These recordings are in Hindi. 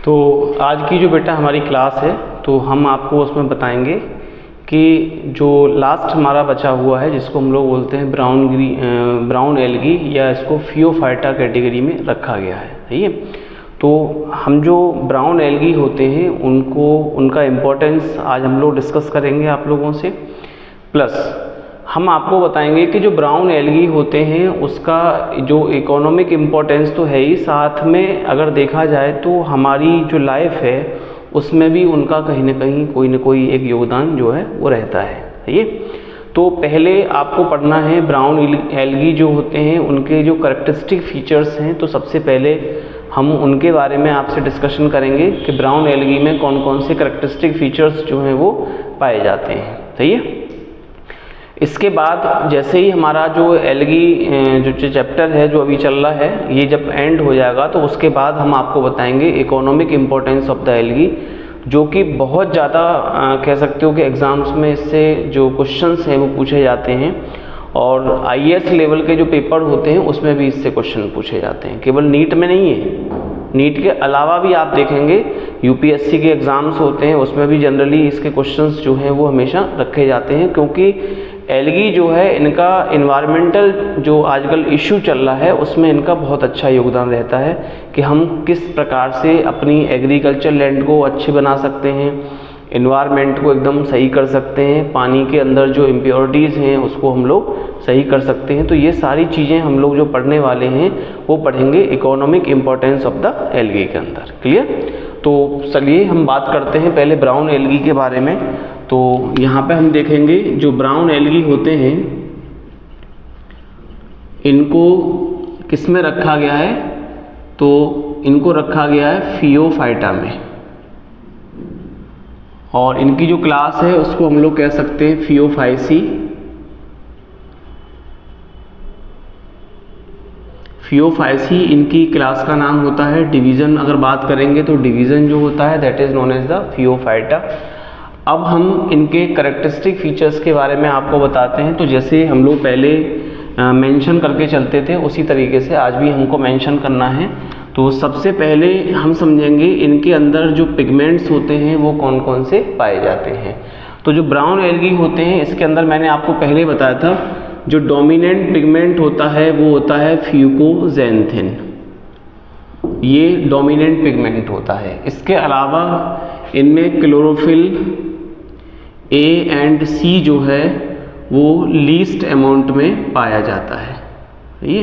तो आज की जो बेटा हमारी क्लास है तो हम आपको उसमें बताएंगे कि जो लास्ट हमारा बचा हुआ है जिसको हम लोग बोलते हैं ब्राउन एल्गी या इसको फियोफाइटा कैटेगरी में रखा गया है। सही है। तो हम जो ब्राउन एल्गी होते हैं उनका इम्पोर्टेंस आज हम लोग डिस्कस करेंगे आप लोगों से। प्लस हम आपको बताएंगे कि जो ब्राउन एल्गी होते हैं उसका जो इकोनॉमिक इम्पोर्टेंस तो है ही, साथ में अगर देखा जाए तो हमारी जो लाइफ है उसमें भी उनका कहीं ना कोई एक योगदान जो है वो रहता है। सही है। तो पहले आपको पढ़ना है ब्राउन एल्गी जो होते हैं उनके जो कैरेक्टरिस्टिक फीचर्स हैं। तो सबसे पहले हम उनके बारे में आपसे डिस्कशन करेंगे कि ब्राउन एल्गी में कौन कौन से कैरेक्टरिस्टिक फीचर्स जो हैं वो पाए जाते हैं। सही है। इसके बाद जैसे ही हमारा जो एल्गी जो चैप्टर है जो अभी चल रहा है ये जब एंड हो जाएगा तो उसके बाद हम आपको बताएंगे economic importance of the algae, जो कि बहुत ज़्यादा कह सकते हो कि एग्ज़ाम्स में इससे जो क्वेश्चंस हैं वो पूछे जाते हैं और आईएएस लेवल के जो पेपर होते हैं उसमें भी इससे क्वेश्चन पूछे जाते हैं। केवल नीट में नहीं है, नीट के अलावा भी आप देखेंगे यूपीएससी के एग्ज़ाम्स होते हैं उसमें भी जनरली इसके क्वेश्चंस जो हैं वो हमेशा रखे जाते हैं, क्योंकि एल्गी जो है इनका इन्वायरमेंटल जो आजकल इशू चल रहा है उसमें इनका बहुत अच्छा योगदान रहता है कि हम किस प्रकार से अपनी एग्रीकल्चर लैंड को अच्छे बना सकते हैं, इन्वायरमेंट को एकदम सही कर सकते हैं, पानी के अंदर जो इम्प्योरिटीज़ हैं उसको हम लोग सही कर सकते हैं। तो ये सारी चीज़ें हम लोग जो पढ़ने वाले हैं वो पढ़ेंगे economic importance of the algae के अंदर। क्लियर। तो चलिए हम बात करते हैं पहले ब्राउन एल्गी के बारे में। तो यहाँ पे हम देखेंगे जो ब्राउन एल्गी होते हैं इनको किस में रखा गया है, तो इनको रखा गया है फियोफाइटा में, और इनकी जो क्लास है उसको हम लोग कह सकते हैं फियोफाइसी। फियोफाइसी इनकी क्लास का नाम होता है। डिवीज़न अगर बात करेंगे तो डिवीज़न जो होता है that is known as the phaeophyta. अब हम इनके कैरेक्टरिस्टिक फीचर्स के बारे में आपको बताते हैं। तो जैसे हम लोग पहले मेंशन करके चलते थे उसी तरीके से आज भी हमको मेंशन करना है। तो सबसे पहले हम समझेंगे इनके अंदर जो पिगमेंट्स होते हैं वो कौन कौन से पाए जाते हैं। तो जो ब्राउन एल्गी होते हैं इसके अंदर मैंने आपको पहले बताया था जो डोमिनेंट पिगमेंट होता है वो होता है फ्यूकोजेंथिन, ये डोमिनेंट पिगमेंट होता है। इसके अलावा इनमें क्लोरोफिल ए एंड सी जो है वो लीस्ट अमाउंट में पाया जाता है। ये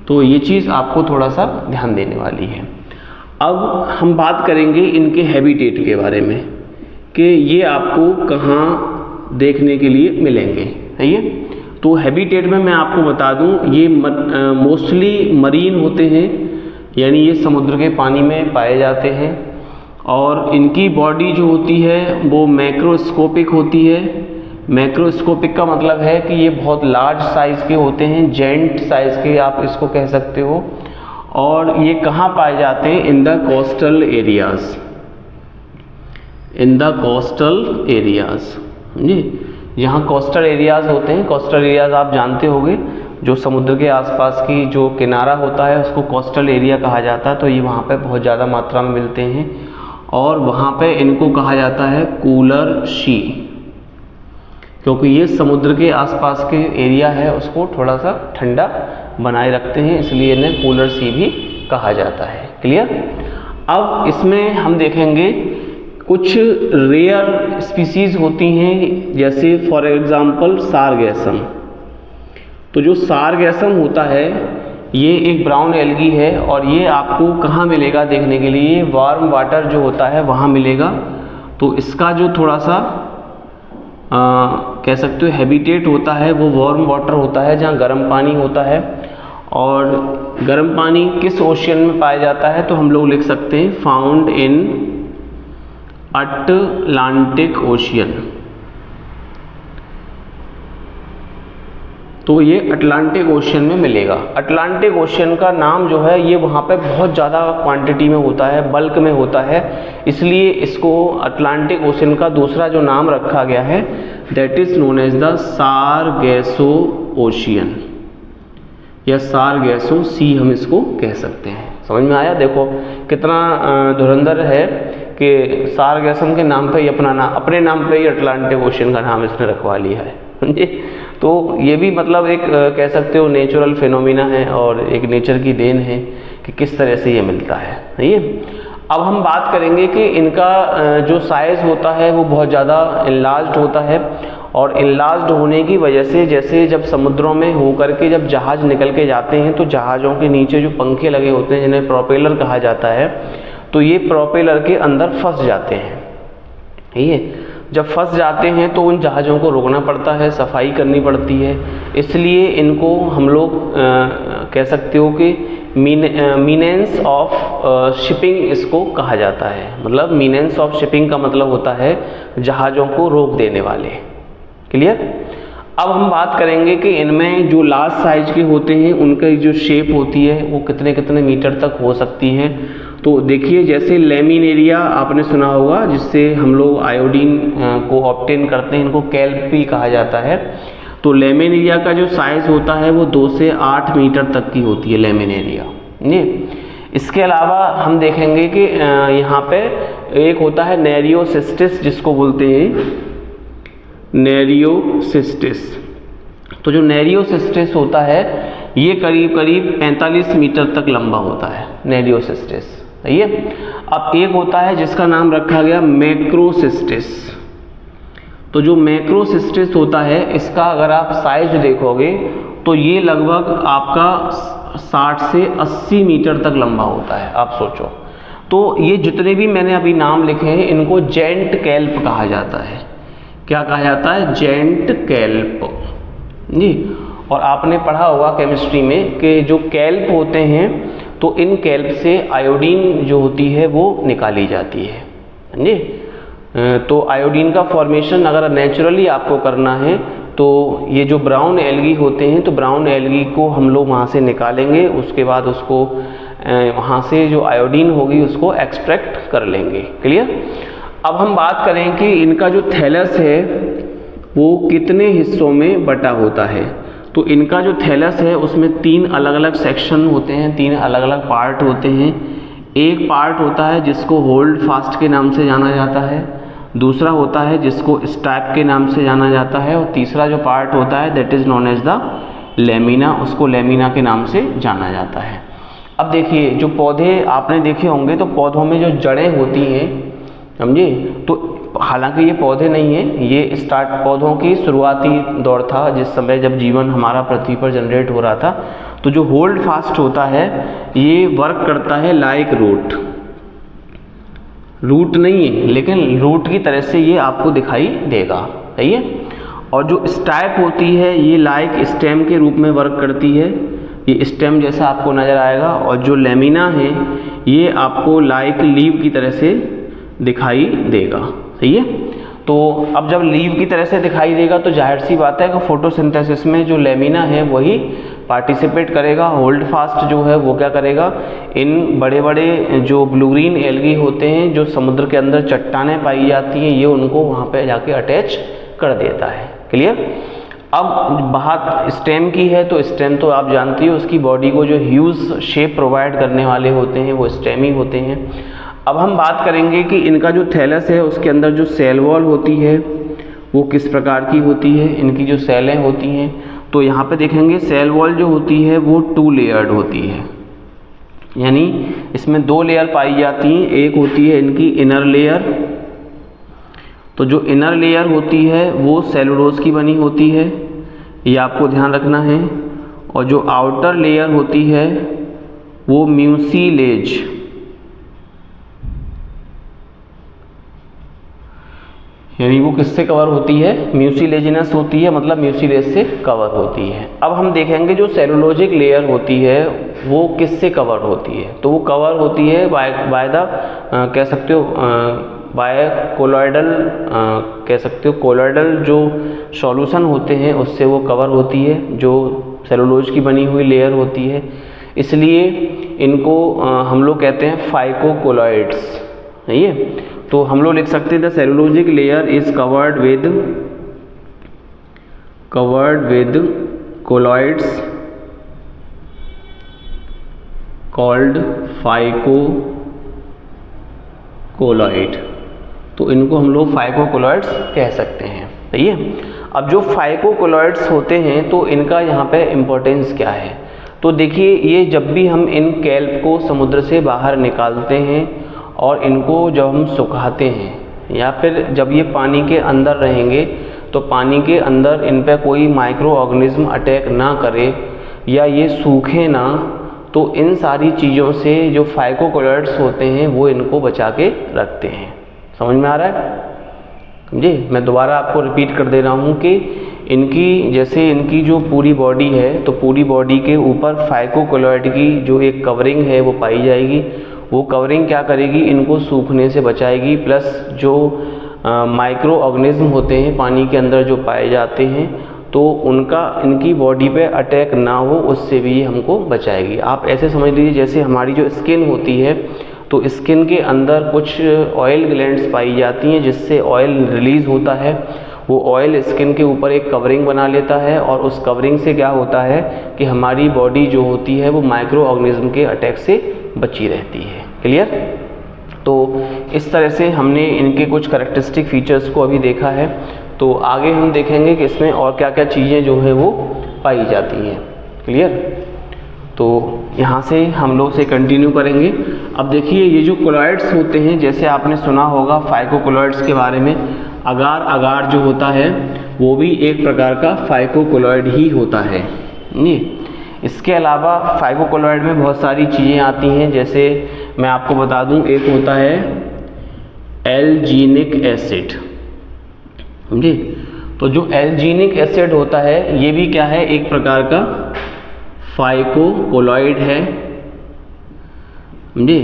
तो ये चीज़ आपको थोड़ा सा ध्यान देने वाली है। अब हम बात करेंगे इनके हैबिटेट के बारे में कि ये आपको कहाँ देखने के लिए मिलेंगे। है ये। तो हैबिटेट में मैं आपको बता दूं ये मोस्टली मरीन होते हैं, यानी ये समुद्र के पानी में पाए जाते हैं, और इनकी बॉडी जो होती है वो मैक्रोस्कोपिक होती है। मैक्रोस्कोपिक का मतलब है कि ये बहुत लार्ज साइज़ के होते हैं, जेंट साइज़ के आप इसको कह सकते हो। और ये कहाँ पाए जाते हैं? In the coastal areas, in the coastal areas जी। यहाँ कोस्टल एरियाज़ होते हैं, कोस्टल एरियाज़ आप जानते होंगे जो समुद्र के आसपास की जो किनारा होता है उसको कोस्टल एरिया कहा जाता है। तो ये वहाँ पे बहुत ज़्यादा मात्रा में मिलते हैं और वहाँ पे इनको कहा जाता है कूलर सी, क्योंकि ये समुद्र के आसपास के एरिया है उसको थोड़ा सा ठंडा बनाए रखते हैं, इसलिए इन्हें कूलर सी भी कहा जाता है। क्लियर। अब इसमें हम देखेंगे कुछ रेयर स्पीसीज़ होती हैं, जैसे फॉर एग्ज़ाम्पल सारगैसम। तो जो सारगैसम होता है ये एक ब्राउन एल्गी है और ये आपको कहाँ मिलेगा देखने के लिए? वार्म वाटर जो होता है वहाँ मिलेगा। तो इसका जो थोड़ा सा कह सकते हो हैबिटेट होता है वो वार्म वाटर होता है जहाँ गर्म पानी होता है। और गर्म पानी किस ओशियन में पाया जाता है? तो हम लोग लिख सकते हैं फाउंड इन अटलांटिक ओशियन। तो ये अटलांटिक ओशियन में मिलेगा। अटलांटिक ओशियन का नाम जो है ये वहाँ पे बहुत ज़्यादा क्वांटिटी में होता है, बल्क में होता है, इसलिए इसको अटलांटिक ओशियन का दूसरा जो नाम रखा गया है that is known as the Sargasso Ocean या सारगैसो सी हम इसको कह सकते हैं। समझ में आया? देखो कितना धुरंधर है कि सारगैसम के नाम पे ही अपने नाम पे ही अटलांटिक ओशन का नाम इसने रखवा लिया है, समझे। तो ये भी मतलब एक कह सकते हो नेचुरल फिनोमिना है और एक नेचर की देन है कि किस तरह से ये मिलता है, सही है। अब हम बात करेंगे कि इनका जो साइज़ होता है वो बहुत ज़्यादा इनलार्ज्ड होता है, और इनलार्ज्ड होने की वजह से जैसे जब समुद्रों में होकर के जब जहाज़ निकल के जाते हैं तो जहाज़ों के नीचे जो पंखे लगे होते हैं जिन्हें प्रोपेलर कहा जाता है, तो ये प्रोपेलर के अंदर फंस जाते हैं, ठीक है। जब फंस जाते हैं तो उन जहाज़ों को रोकना पड़ता है, सफाई करनी पड़ती है, इसलिए इनको हम लोग कह सकते हो कि मीनेंस ऑफ शिपिंग इसको कहा जाता है। मतलब मीनेंस ऑफ शिपिंग का मतलब होता है जहाज़ों को रोक देने वाले, क्लियर। अब हम बात करेंगे कि इनमें जो लार्ज साइज के होते हैं उनकी जो शेप होती है वो कितने कितने मीटर तक हो सकती हैं। तो देखिए, जैसे लेमिनेरिया आपने सुना होगा, जिससे हम लोग आयोडीन को ऑब्टेन करते हैं, इनको कैल्प भी कहा जाता है। तो लेमिनेरिया का जो साइज़ होता है वो 2 से 8 मीटर तक की होती है लेमिनेरिया, जी। इसके अलावा हम देखेंगे कि यहाँ पे एक होता है नेरियोसिस्टिस, जिसको बोलते हैं नेरियोसिस्टिस। तो जो नेरियोसिस्टिस होता है ये करीब करीब 45 मीटर तक लंबा होता है, नेरियोसिस्टिस, सही है। अब एक होता है जिसका नाम रखा गया मैक्रोसिस्टिस। तो जो मैक्रोसिस्टिस होता है इसका अगर आप साइज देखोगे तो ये लगभग आपका 60 से 80 मीटर तक लंबा होता है, आप सोचो। तो ये जितने भी मैंने अभी नाम लिखे हैं इनको जेंट कैल्प कहा जाता है। क्या कहा जाता है? जेंट कैल्प, जी। और आपने पढ़ा होगा केमिस्ट्री में कि जो कैल्प होते हैं तो इन कैल्प से आयोडीन जो होती है वो निकाली जाती है, जी। तो आयोडीन का फॉर्मेशन अगर नेचुरली आपको करना है तो ये जो ब्राउन एल्गी होते हैं तो ब्राउन एल्गी को हम लोग वहाँ से निकालेंगे, उसके बाद उसको वहाँ से जो आयोडीन होगी उसको एक्सट्रैक्ट कर लेंगे, क्लियर। अब हम बात करें कि इनका जो थैलस है वो कितने हिस्सों में बटा होता है। तो इनका जो थैलस है उसमें 3 अलग अलग सेक्शन होते हैं, 3 अलग अलग पार्ट होते हैं। एक पार्ट होता है जिसको होल्ड फास्ट के नाम से जाना जाता है, दूसरा होता है जिसको स्टैप के नाम से जाना जाता है, और तीसरा जो पार्ट होता है that is known as the lamina, उसको लेमिना के नाम से जाना जाता है। अब देखिए, जो पौधे आपने देखे होंगे तो पौधों में जो जड़ें होती हैं, समझे, तो हालांकि ये पौधे नहीं हैं, ये पौधों की शुरुआती दौर था जिस समय जब जीवन हमारा पृथ्वी पर जनरेट हो रहा था। तो जो होल्ड फास्ट होता है ये वर्क करता है लाइक रूट नहीं है लेकिन रूट की तरह से ये आपको दिखाई देगा, सही है। और जो स्टैप होती है ये लाइक स्टेम के रूप में वर्क करती है, ये स्टेम जैसा आपको नज़र आएगा। और जो लेमिना है ये आपको लाइक लीव की तरह से दिखाई देगा, सही है। तो अब जब लीव की तरह से दिखाई देगा तो जाहिर सी बात है कि फोटोसिंथेसिस में जो लेमिना है वही पार्टिसिपेट करेगा। होल्ड फास्ट जो है वो क्या करेगा, इन बड़े बड़े जो ब्लू ग्रीन एल्गी होते हैं जो समुद्र के अंदर चट्टानें पाई जाती हैं ये उनको वहाँ पे जाके अटैच कर देता है, क्लियर। अब बात स्टेम की है तो स्टेम तो आप जानती हो उसकी बॉडी को जो ह्यूज शेप प्रोवाइड करने वाले होते हैं वो स्टेम ही होते हैं। अब हम बात करेंगे कि इनका जो थैलस है उसके अंदर जो सेल वॉल होती है वो किस प्रकार की होती है, इनकी जो सेलें होती हैं। तो यहाँ पे देखेंगे सेल वॉल जो होती है वो 2 लेयर्ड होती है, यानी इसमें 2 लेयर पाई जाती हैं। एक होती है इनकी इनर लेयर, तो जो इनर लेयर होती है वो सेलुलोज की बनी होती है, ये आपको ध्यान रखना है। और जो आउटर लेयर होती है वो म्यूसिलेज, यानी वो किससे कवर होती है, म्यूसिलेजिनस होती है, मतलब म्यूसिलेज से कवर होती है। अब हम देखेंगे जो सेलुलोजिक लेयर होती है वो किससे कवर होती है, तो वो कवर होती है बाय द कह सकते हो बाय कोलॉइडल, कह सकते हो कोलॉइडल जो सॉल्यूशन होते हैं उससे वो कवर होती है, जो सेलुलोज की बनी हुई लेयर होती है। इसलिए इनको हम लोग कहते हैं फाइकोकोलॉइड्स, सही है। तो हम लोग लिख सकते हैं the cellulosic layer is covered with colloids called phycocolloids, colloid, तो इनको हम लोग फाइकोकोलॉइड्स कह सकते हैं। सही है। अब जो फाइकोकोलॉइड्स होते हैं तो इनका यहाँ पे इम्पोर्टेंस क्या है, तो देखिए ये जब भी हम इन कैल्प को समुद्र से बाहर निकालते हैं और इनको जब हम सुखाते हैं या फिर जब ये पानी के अंदर रहेंगे तो पानी के अंदर इन पे कोई माइक्रो ऑर्गेनिज्म अटैक ना करे या ये सूखे ना, तो इन सारी चीज़ों से जो फाइकोकोलॉइड्स होते हैं वो इनको बचा के रखते हैं। समझ में आ रहा है जी। मैं दोबारा आपको रिपीट कर दे रहा हूँ कि इनकी जो पूरी बॉडी है तो पूरी बॉडी के ऊपर फाइकोकोलॉइड की जो एक कवरिंग है वो पाई जाएगी। वो कवरिंग क्या करेगी, इनको सूखने से बचाएगी, प्लस जो माइक्रो ऑर्गेनिज्म होते हैं पानी के अंदर जो पाए जाते हैं तो उनका इनकी बॉडी पे अटैक ना हो उससे भी हमको बचाएगी। आप ऐसे समझ लीजिए जैसे हमारी जो स्किन होती है तो स्किन के अंदर कुछ ऑयल ग्लैंड्स पाई जाती हैं जिससे ऑयल रिलीज़ होता है। वो ऑयल स्किन के ऊपर एक कवरिंग बना लेता है और उस कवरिंग से क्या होता है कि हमारी बॉडी जो होती है वो माइक्रो ऑर्गेनिज्म के अटैक से बची रहती है। क्लियर। तो इस तरह से हमने इनके कुछ कैरेक्टरिस्टिक फीचर्स को अभी देखा है, तो आगे हम देखेंगे कि इसमें और क्या क्या चीज़ें जो हैं वो पाई जाती हैं। क्लियर। तो यहाँ से हम लोग से कंटिन्यू करेंगे। अब देखिए ये जो कोलॉइड्स होते हैं, जैसे आपने सुना होगा फाइकोकोलॉइड्स के बारे में, अगार अगार जो होता है वो भी एक प्रकार का फाइकोकोलॉइड ही होता है। नहीं, इसके अलावा फाइकोकोलॉइड में बहुत सारी चीज़ें आती हैं, जैसे मैं आपको बता दूं, एक होता है एल्जीनिक एसिड। समझे। तो जो एल्जीनिक एसिड होता है ये भी क्या है, एक प्रकार का फाइकोकोलॉइड है। समझे।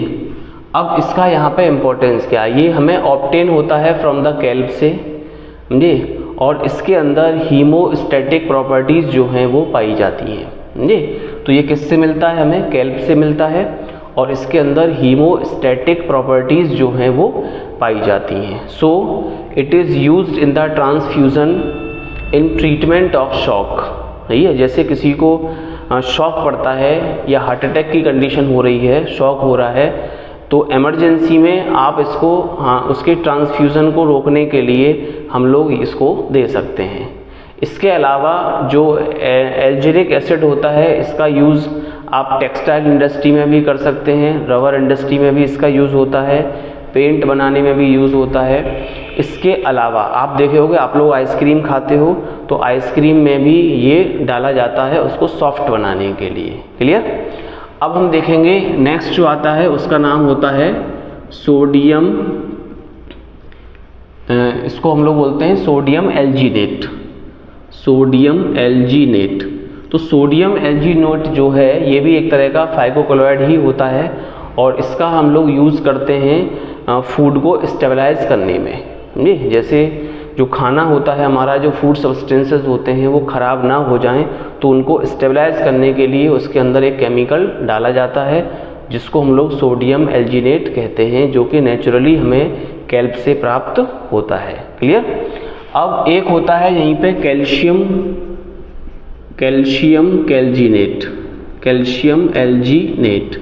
अब इसका यहाँ पे इम्पोर्टेंस क्या है, ये हमें ऑब्टेन होता है फ्रॉम द कैल्प से। समझे। और इसके अंदर हीमोस्टैटिक प्रॉपर्टीज़ जो हैं वो पाई जाती हैं। समझे। तो ये किससे मिलता है, हमें कैल्प से मिलता है और इसके अंदर हीमोस्टैटिक प्रॉपर्टीज़ जो हैं वो पाई जाती हैं। So it is used in the transfusion in treatment of shock. सही है। जैसे किसी को शॉक पड़ता है या हार्ट अटैक की कंडीशन हो रही है, शॉक हो रहा है, तो एमरजेंसी में आप इसको उसके ट्रांसफ्यूज़न को रोकने के लिए हम लोग इसको दे सकते हैं। इसके अलावा जो एल्जीनिक एसिड होता है इसका यूज़ आप टेक्सटाइल इंडस्ट्री में भी कर सकते हैं, रबर इंडस्ट्री में भी इसका यूज़ होता है, पेंट बनाने में भी यूज़ होता है। इसके अलावा आप देखे होंगे, आप लोग आइसक्रीम खाते हो तो आइसक्रीम में भी ये डाला जाता है उसको सॉफ्ट बनाने के लिए। क्लियर। अब हम देखेंगे नेक्स्ट जो आता है उसका नाम होता है सोडियम, इसको हम लोग बोलते हैं सोडियम एल्जीनेट। Sodium alginate. तो सोडियम एल्जीनेट जो है ये भी एक तरह का फाइकोकोलॉइड ही होता है और इसका हम लोग यूज़ करते हैं फूड को स्टेबलाइज करने में। जी, जैसे जो खाना होता है हमारा, जो फूड सब्सटेंसेस होते हैं वो ख़राब ना हो जाएं तो उनको स्टेबलाइज करने के लिए उसके अंदर एक केमिकल डाला जाता है जिसको हम लोग सोडियम एल्जीनेट कहते हैं, जो कि नेचुरली हमें कैल्प से प्राप्त होता है। क्लियर। अब एक होता है यहीं पे कैल्शियम कैल्जीनेट। Calcium alginate.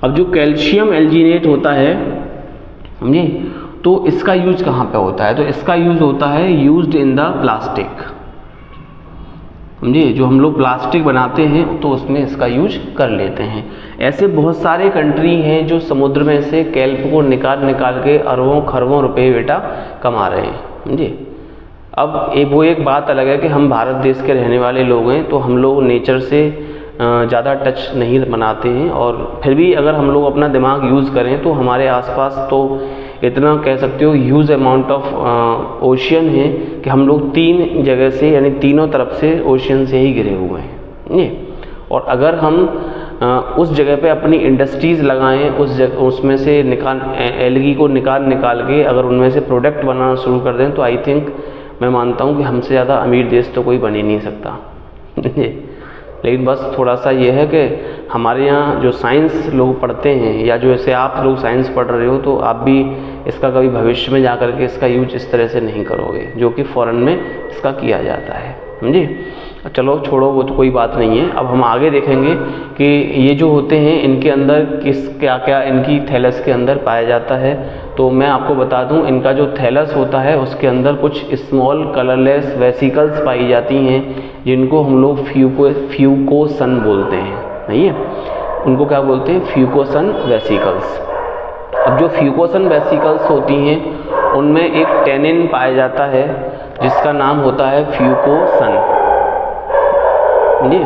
अब जो कैल्शियम एल्जीनेट होता है, समझे, तो इसका यूज कहाँ पे होता है, तो इसका यूज होता है यूज्ड इन द प्लास्टिक। समझे। जो हम लोग प्लास्टिक बनाते हैं तो उसमें इसका यूज कर लेते हैं। ऐसे बहुत सारे कंट्री हैं जो समुद्र में से कैल्प को निकाल के अरबों खरबों रुपए बेटा कमा रहे हैं। समझे। अब वो एक बात अलग है कि हम भारत देश के रहने वाले लोग हैं तो हम लोग नेचर से ज़्यादा टच नहीं बनाते हैं, और फिर भी अगर हम लोग अपना दिमाग यूज़ करें तो हमारे आसपास तो इतना कह सकते हो ह्यूज अमाउंट ऑफ ओशियन है कि हम लोग 3 जगह से यानी तीनों तरफ से ओशियन से ही घिरे हुए हैं। ये और अगर हम उस जगह पे अपनी इंडस्ट्रीज़ लगाएं, उसमें से एल्गी को निकाल के अगर उनमें से प्रोडक्ट बनाना शुरू कर दें तो आई थिंक मैं मानता हूँ कि हमसे ज़्यादा अमीर देश तो कोई बन ही नहीं सकता। लेकिन बस थोड़ा सा ये है कि हमारे यहाँ जो साइंस लोग पढ़ते हैं या जो ऐसे आप लोग साइंस पढ़ रहे हो तो आप भी इसका कभी भविष्य में जा कर के इसका यूज इस तरह से नहीं करोगे जो कि फ़ॉरेन में इसका किया जाता है। समझिए। चलो छोड़ो, वो तो कोई बात नहीं है। अब हम आगे देखेंगे कि ये जो होते हैं इनके अंदर क्या क्या इनकी थैलस के अंदर पाया जाता है। तो मैं आपको बता दूं, इनका जो थैलस होता है उसके अंदर कुछ स्मॉल कलरलेस वेसिकल्स पाई जाती हैं, जिनको हम लोग फ्यूकोसन बोलते हैं। नहीं है, उनको क्या बोलते हैं? फ्यूकोसन वेसिकल्स। अब जो फ्यूकोसन वेसिकल्स होती हैं उनमें एक टेनिन पाया जाता है जिसका नाम होता है फ्यूकोसन। जी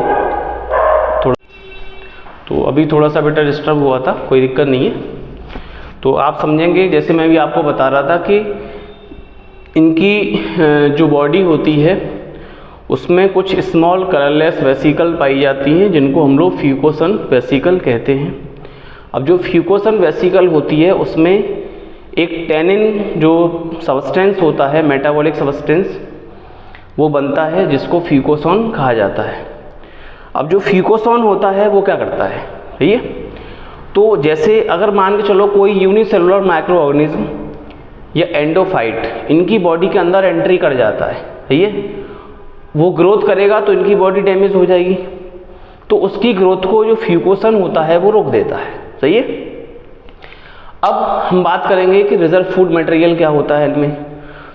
तो अभी थोड़ा सा बेटा डिस्टर्ब हुआ था, कोई दिक्कत नहीं है। तो आप समझेंगे, जैसे मैं भी आपको बता रहा था कि इनकी जो बॉडी होती है उसमें कुछ स्मॉल कलरलेस वेसिकल पाई जाती हैं, जिनको हम लोग फ्यूकोसन वेसिकल कहते हैं। अब जो फ्यूकोसन वेसिकल होती है उसमें एक टेनिन जो सब्सटेंस होता है, मेटाबॉलिक सब्सटेंस, वो बनता है जिसको फ्यूकोसोन कहा जाता है। अब जो फ्यूकोसोन होता है वो क्या करता है? सही है। तो जैसे अगर मान के चलो कोई यूनिसेलुलर माइक्रो ऑर्गेनिज्म या एंडोफाइट इनकी बॉडी के अंदर एंट्री कर जाता है, सही है, वो ग्रोथ करेगा तो इनकी बॉडी डैमेज हो जाएगी, तो उसकी ग्रोथ को जो फ्यूकोसन होता है वो रोक देता है। सही है। अब हम बात करेंगे कि रिजर्व फूड मटेरियल क्या होता है इनमें।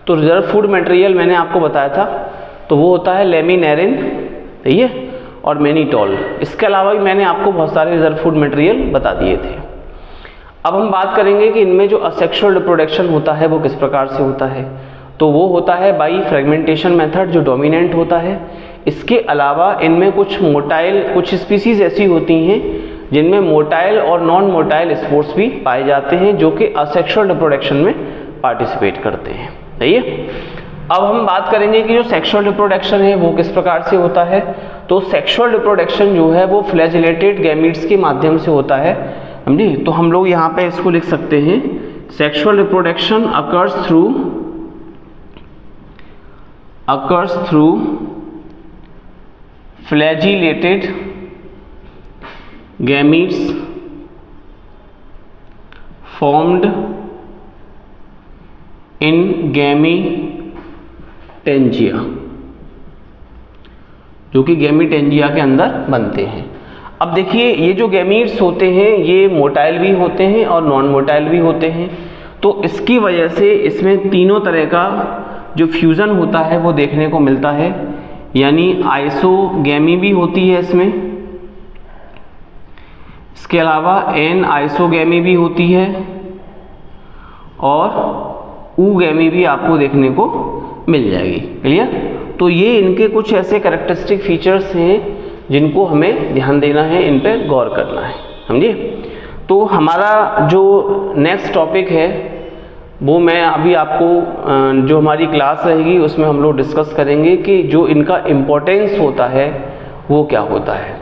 तो रिजर्व फूड मटेरियल मैंने आपको बताया था, तो वो होता है लेमिनेरिन, सही है, और मैनिटोल। इसके अलावा भी मैंने आपको बहुत सारे रिजर्व फूड मटेरियल बता दिए थे। अब हम बात करेंगे कि इनमें जो असेक्सुअल रिप्रोडक्शन होता है वो किस प्रकार से होता है। तो वो होता है बाई फ्रेगमेंटेशन मेथड, जो डोमिनेंट होता है। इसके अलावा इनमें कुछ स्पीसीज ऐसी होती हैं जिनमें मोटाइल और नॉन मोटाइल स्पोर्स भी पाए जाते हैं, जो कि असेक्सुअल रिप्रोडक्शन में पार्टिसिपेट करते हैं। सही है। अब हम बात करेंगे कि जो सेक्सुअल रिप्रोडक्शन है वो किस प्रकार से होता है। तो सेक्सुअल रिप्रोडक्शन जो है वो फ्लैजिलेटेड गैमीट्स के माध्यम से होता है, समझी। तो हम लोग यहाँ पे इसको लिख सकते हैं, sexual reproduction occurs through flagellated gametes formed in गैमीटेंजिया, जो कि गैमीटेंजिया के अंदर बनते हैं। अब देखिए, ये जो गैमीट्स होते हैं ये मोटाइल भी होते हैं और नॉन मोटाइल भी होते हैं। तो इसकी वजह से इसमें तीनों तरह का जो फ्यूज़न होता है वो देखने को मिलता है, यानी आइसोगैमी भी होती है इसमें, इसके अलावा एन आइसोगैमी भी होती है और ऊगैमी भी आपको देखने को मिल जाएगी। क्लियर। तो ये इनके कुछ ऐसे कैरेक्टरिस्टिक फीचर्स हैं जिनको हमें ध्यान देना है, इन पर गौर करना है, समझिए। तो हमारा जो नेक्स्ट टॉपिक है वो मैं अभी आपको जो हमारी क्लास रहेगी उसमें हम लोग डिस्कस करेंगे कि जो इनका इम्पोर्टेंस होता है वो क्या होता है,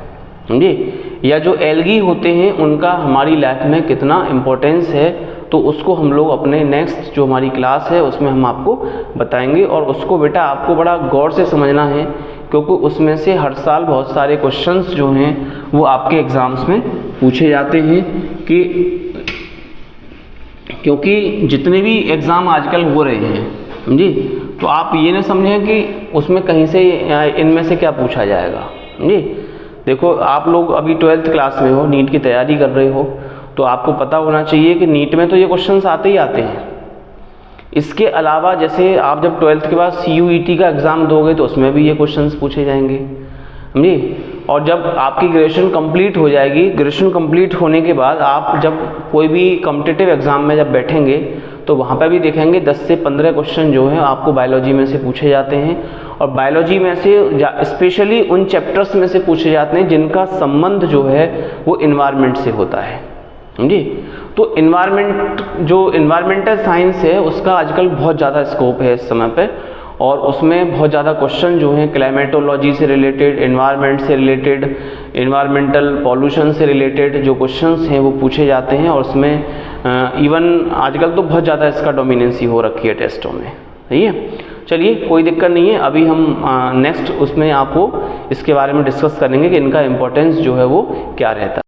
समझिए, या जो एल्गी होते हैं उनका हमारी लाइफ में कितना इम्पोर्टेंस है। तो उसको हम लोग अपने नेक्स्ट जो हमारी क्लास है उसमें हम आपको बताएंगे, और उसको बेटा आपको बड़ा गौर से समझना है, क्योंकि उसमें से हर साल बहुत सारे क्वेश्चंस जो हैं वो आपके एग्ज़ाम्स में पूछे जाते हैं। क्योंकि जितने भी एग्ज़ाम आजकल हो रहे हैं, समझी, तो आप ये ना समझें कि उसमें कहीं से इनमें से क्या पूछा जाएगा, समझी। देखो, आप लोग अभी 12th क्लास में हो, नीट की तैयारी कर रहे हो, तो आपको पता होना चाहिए कि नीट में तो ये क्वेश्चंस आते ही आते हैं। इसके अलावा जैसे आप जब 12th के बाद CUET का एग्ज़ाम दोगे तो उसमें भी ये क्वेश्चंस पूछे जाएंगे, समझिए। और जब आपकी ग्रेजुएशन कंप्लीट हो जाएगी, ग्रेजुएशन कंप्लीट होने के बाद आप जब कोई भी कॉम्पिटिटिव एग्ज़ाम में जब बैठेंगे तो वहाँ पर भी देखेंगे 10 से 15 क्वेश्चन जो हैं आपको बायोलॉजी में से पूछे जाते हैं, और बायोलॉजी में से स्पेशली उन चैप्टर्स में से पूछे जाते हैं जिनका संबंध जो है वो इन्वायरमेंट से होता है, समझिए। तो इन्वायरमेंटल साइंस है उसका आजकल बहुत ज़्यादा स्कोप है इस समय पे, और उसमें बहुत ज़्यादा क्वेश्चन जो हैं क्लाइमेटोलॉजी से रिलेटेड, एनवायरनमेंट से रिलेटेड, एनवायरमेंटल पॉल्यूशन से रिलेटेड जो क्वेश्चंस हैं वो पूछे जाते हैं, और उसमें इवन आजकल तो बहुत ज़्यादा इसका डोमिनेंसी हो रखी है टेस्टों में, सही है। चलिए, कोई दिक्कत नहीं है, अभी हम नेक्स्ट उसमें आपको इसके बारे में डिस्कस करेंगे कि इनका इम्पोर्टेंस जो है वो क्या रहता है।